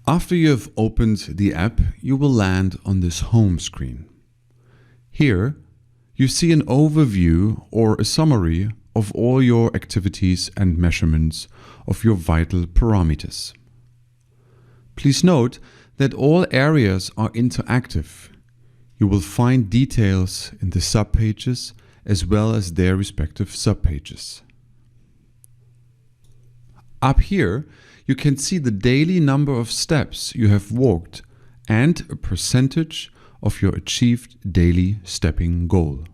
After you have opened the app, you will land on this home screen. Here, you see an overview or a summary of all your activities and measurements of your vital parameters. Please note that all areas are interactive. You will find details in the subpages as well as their respective subpages. Up here, you can see the daily number of steps you have walked and a percentage of your achieved daily stepping goal.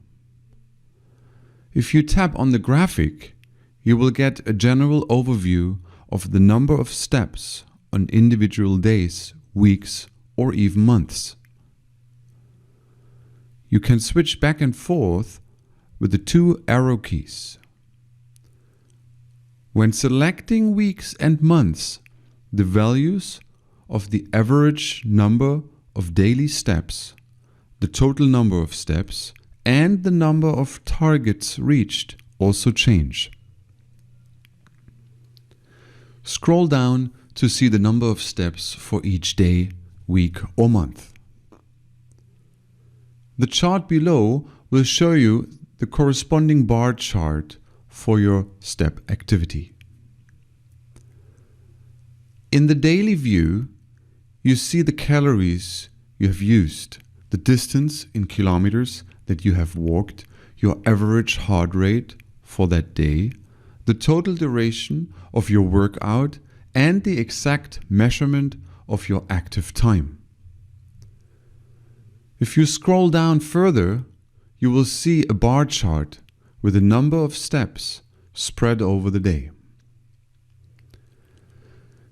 If you tap on the graphic, you will get a general overview of the number of steps on individual days, weeks, or even months. You can switch back and forth with the two arrow keys. When selecting weeks and months, the values of the average number of daily steps, the total number of steps, and the number of targets reached also change. Scroll down to see the number of steps for each day, week, or month. The chart below will show you the corresponding bar chart for your step activity. In the daily view, you see the calories you have used, the distance in kilometers that you have walked, your average heart rate for that day, the total duration of your workout, and the exact measurement of your active time. If you scroll down further, you will see a bar chart with a number of steps spread over the day.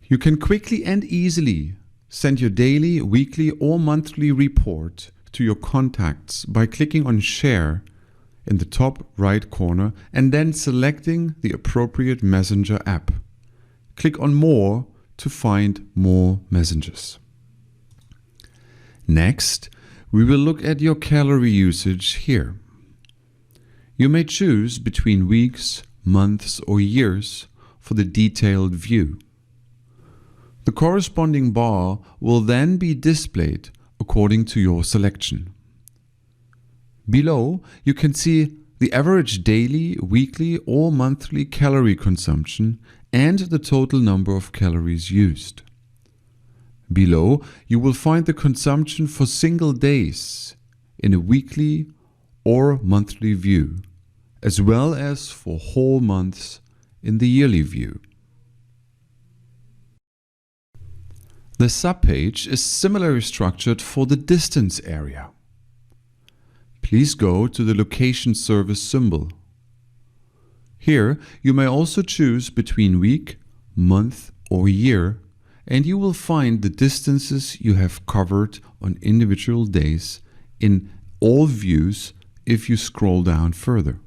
You can quickly and easily send your daily, weekly, or monthly report to your contacts by clicking on Share in the top right corner and then selecting the appropriate messenger app. Click on More to find more messengers. Next, we will look at your calorie usage here. You may choose between weeks, months, or years for the detailed view. The corresponding bar will then be displayed according to your selection. Below, you can see the average daily, weekly, or monthly calorie consumption and the total number of calories used. Below, you will find the consumption for single days in a weekly or monthly view, as well as for whole months in the yearly view. The subpage is similarly structured for the distance area. Please go to the location service symbol. Here, you may also choose between week, month, or year, and you will find the distances you have covered on individual days in all views if you scroll down further.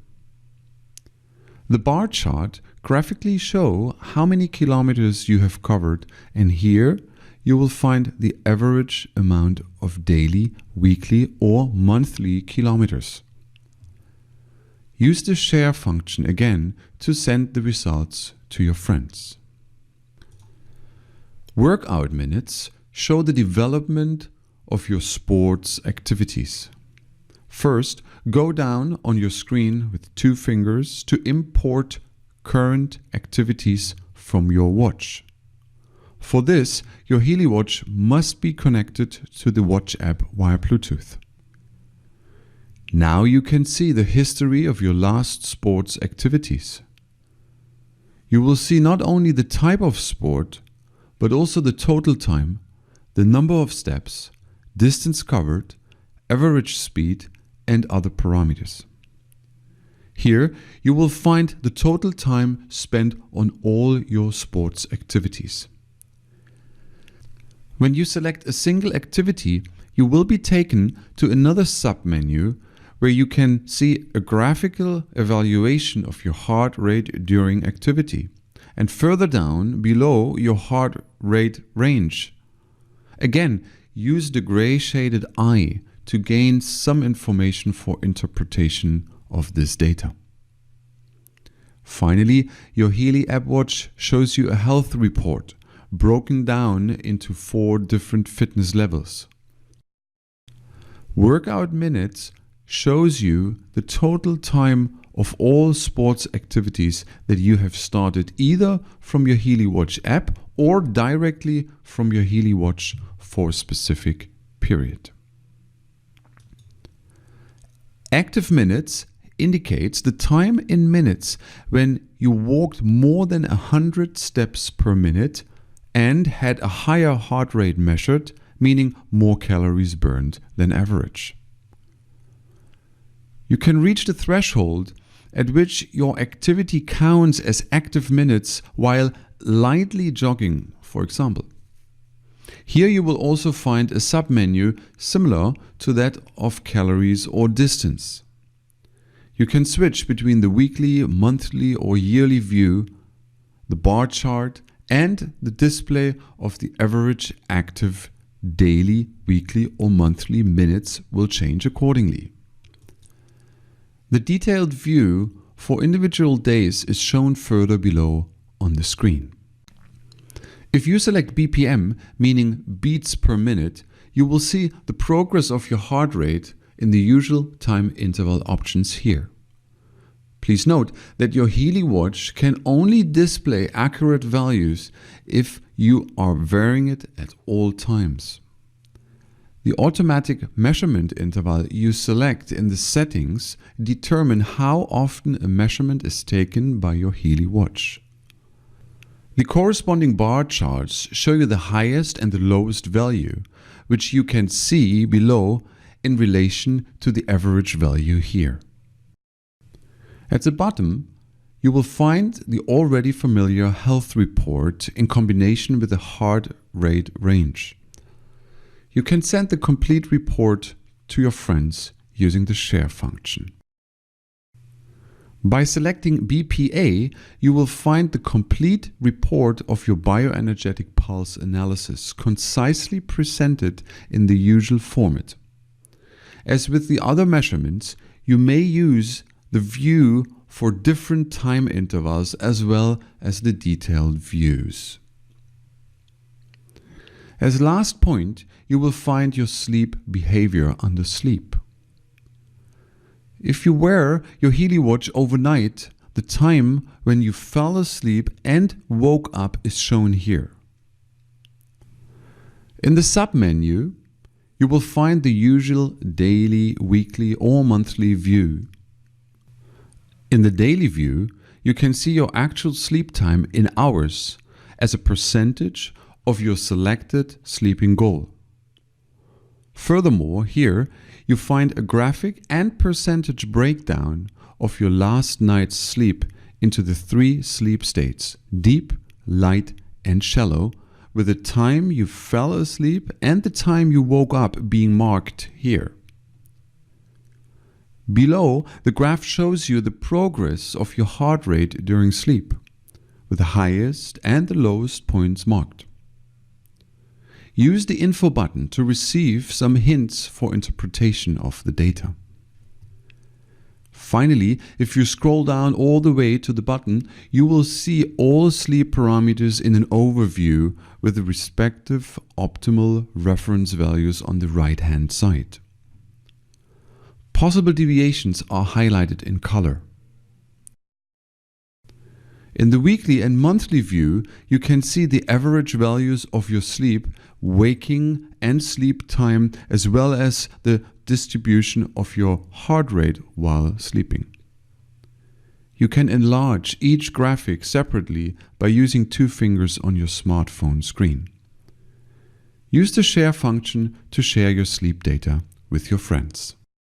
The bar chart graphically shows how many kilometers you have covered, and here you will find the average amount of daily, weekly, or monthly kilometers. Use the share function again to send the results to your friends. Workout minutes show the development of your sports activities. First, go down on your screen with 2 fingers to import current activities from your watch. For this, your Healy watch must be connected to the watch app via Bluetooth. Now you can see the history of your last sports activities. You will see not only the type of sport, but also the total time, the number of steps, distance covered, average speed, and other parameters. Here you will find the total time spent on all your sports activities. When you select a single activity, you will be taken to another submenu where you can see a graphical evaluation of your heart rate during activity, and further down below your heart rate range. Again, use the gray shaded eye to gain some information for interpretation of this data. Finally, your Healy app watch shows you a health report broken down into 4 different fitness levels. Workout minutes shows you the total time of all sports activities that you have started either from your Healy Watch app or directly from your Healy Watch for a specific period. Active minutes indicates the time in minutes when you walked more than 100 steps per minute and had a higher heart rate measured, meaning more calories burned than average. You can reach the threshold at which your activity counts as active minutes while lightly jogging, for example. Here you will also find a submenu similar to that of calories or distance. You can switch between the weekly, monthly or yearly view, the bar chart and the display of the average active daily, weekly or monthly minutes will change accordingly. The detailed view for individual days is shown further below on the screen. If you select BPM, meaning beats per minute, you will see the progress of your heart rate in the usual time interval options here. Please note that your Healy Watch can only display accurate values if you are wearing it at all times. The automatic measurement interval you select in the settings determine how often a measurement is taken by your Healy Watch. The corresponding bar charts show you the highest and the lowest value, which you can see below in relation to the average value here. At the bottom, you will find the already familiar health report in combination with the heart rate range. You can send the complete report to your friends using the share function. By selecting BPA, you will find the complete report of your bioenergetic pulse analysis concisely presented in the usual format. As with the other measurements, you may use the view for different time intervals as well as the detailed views. As last point, you will find your sleep behavior under sleep. If you wear your Healy Watch overnight, the time when you fell asleep and woke up is shown here. In the submenu, you will find the usual daily, weekly or monthly view. In the daily view, you can see your actual sleep time in hours as a percentage of your selected sleeping goal. Furthermore, here you find a graphic and percentage breakdown of your last night's sleep into the 3 sleep states: deep, light, and shallow, with the time you fell asleep and the time you woke up being marked here. Below, the graph shows you the progress of your heart rate during sleep, with the highest and the lowest points marked. Use the info button to receive some hints for interpretation of the data. Finally, if you scroll down all the way to the button, you will see all sleep parameters in an overview with the respective optimal reference values on the right-hand side. Possible deviations are highlighted in color. In the weekly and monthly view, you can see the average values of your sleep, waking and sleep time, as well as the distribution of your heart rate while sleeping. You can enlarge each graphic separately by using 2 fingers on your smartphone screen. Use the share function to share your sleep data with your friends.